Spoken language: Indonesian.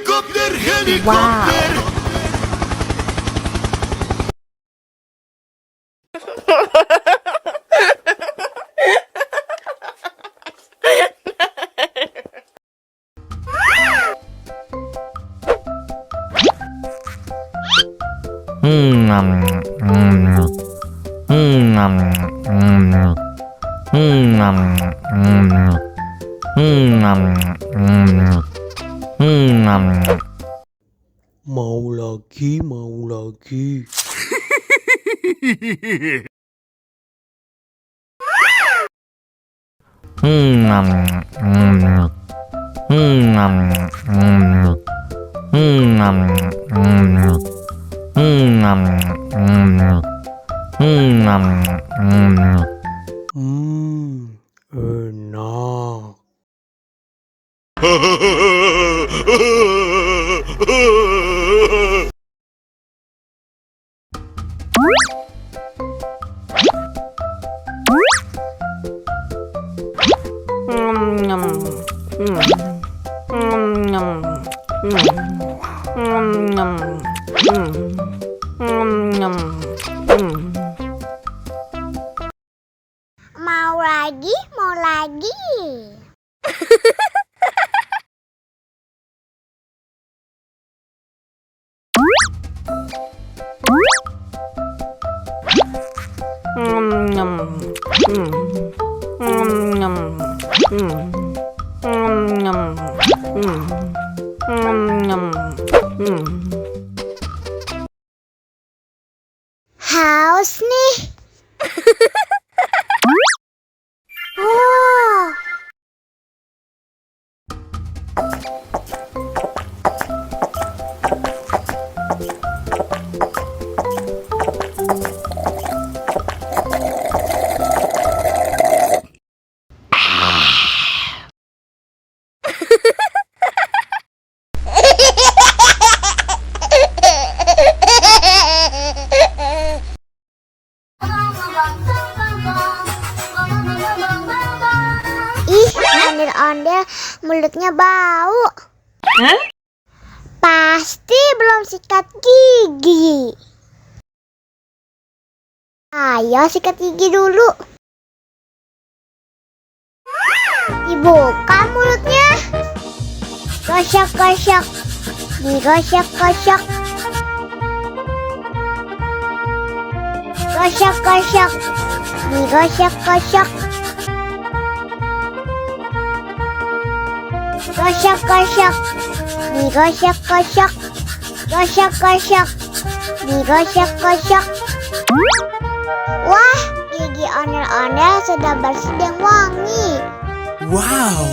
Helikopter, helikopter. Mau lagi, mau lagi. Enak. Mau lagi, mau lagi. Haus nih. Oh. Ih, ondel-ondel mulutnya bau. Pasti belum sikat gigi. Ayo sikat gigi dulu. Dibuka mulutnya. Gosok-gosok. Digosok-gosok. Gosok-gosok. Digosok-gosok. Gosok-gosok. Digosok-gosok. Gosok-gosok. Digosok-gosok. Wah, gigi ondel-ondel sudah bersih dan wangi. Wow.